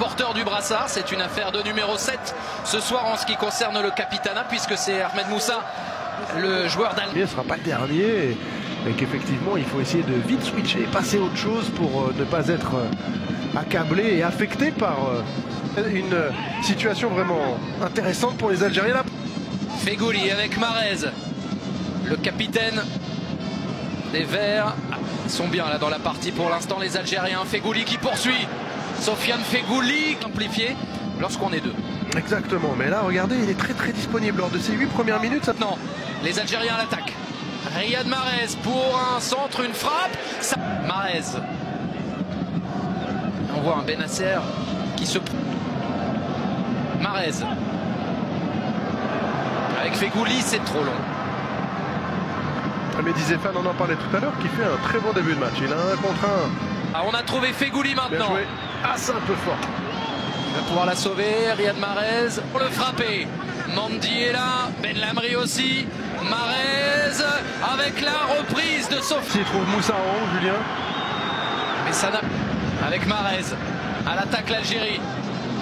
porteur du brassard. C'est une affaire de numéro 7 ce soir en ce qui concerne le capitana, puisque c'est Ahmed Moussa, le joueur d'Al. Il ne sera pas le dernier et qu'effectivement il faut essayer de vite switcher, passer à autre chose pour ne pas être accablé et affecté par une situation vraiment intéressante pour les Algériens. Là. Fegouli avec Mahrez, le capitaine des Verts. Ils sont bien là dans la partie pour l'instant les Algériens. Fegouli qui poursuit. Sofiane Fegouli amplifié lorsqu'on est deux. Exactement, mais là regardez, il est très disponible lors de ces 8 premières minutes. Maintenant, les Algériens à l'attaque. Riyad Mahrez pour un centre, une frappe. Mahrez. On voit un Benasser qui se... Mahrez. Avec Fegouli, c'est trop long. Mais Zéphane, on en parlait tout à l'heure, qui fait un très bon début de match. Il a un contre un. Ah, on a trouvé Fegouli maintenant. Bien joué. Ah, c'est un peu fort. Il va pouvoir la sauver. Riyad Mahrez pour le frapper. Mandi est là. Ben Lamri aussi. Mahrez avec la reprise de Sophie. S'il trouve Moussa en haut, Julien. Mais ça n'a... Avec Mahrez. À l'attaque l'Algérie.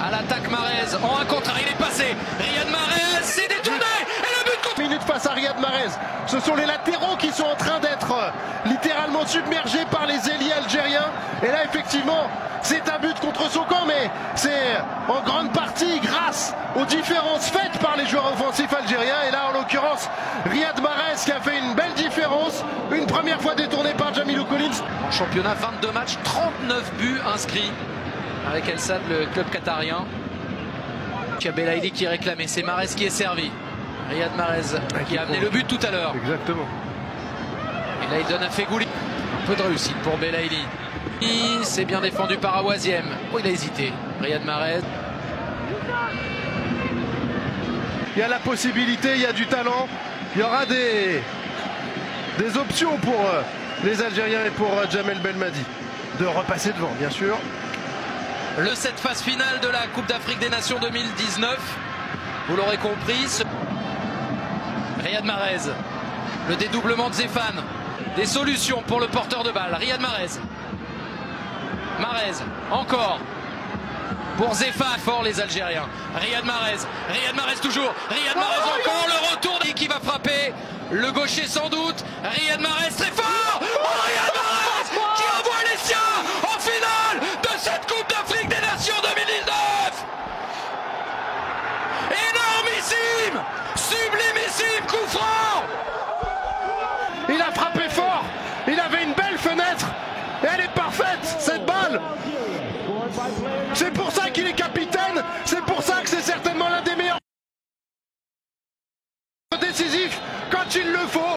À l'attaque Mahrez. En un contre un, il est passé. Riyad Mahrez, c'est détourné. Et le but contre... Minute face à Riyad Mahrez. Ce sont les latéraux qui sont en train d'être littéralement submergés par les ailiers algériens. Et là, effectivement, c'est un but contre son camp, mais c'est en grande partie grâce aux différences faites par les joueurs offensifs algériens. Et là, en l'occurrence, Riyad Mahrez qui a fait une belle différence. Une première fois détourné par Jamilou Collins. En championnat, 22 matchs, 39 buts inscrits. Avec El Sadd, le club qatarien. Il y a Belaïli qui est réclamé. C'est Mahrez qui est servi. Riyad Mahrez qui a amené le but tout à l'heure. Exactement. Et là, il donne à Fegouli. Un peu de réussite pour Belaïli. C'est bien défendu par Awaziem. Oh, il a hésité. Riyad Mahrez. Il y a la possibilité, il y a du talent. Il y aura des options pour les Algériens et pour Djamel Belmadi. De repasser devant, bien sûr. Cette phase finale de la Coupe d'Afrique des Nations 2019. Vous l'aurez compris. Riyad Mahrez. Le dédoublement de Zéphane. Des solutions pour le porteur de balle. Riyad Mahrez. Mahrez. Encore. Pour Zéphane. Fort les Algériens. Riyad Mahrez. Riyad Mahrez toujours. Riyad Mahrez encore. Le retour qui va frapper. Le gaucher sans doute. Riyad Mahrez très fort. Oh, Riyad Mahrez qui envoie les siens en finale de cette Coupe d'Afrique des Nations 2019. Énormissime. Sublimissime coup franc. Il a frappé fort. Il avait une belle fenêtre. Et elle est parfaite, cette balle. C'est pour ça qu'il est capitaine. C'est pour ça que c'est certainement l'un des meilleurs décisifs quand il le faut.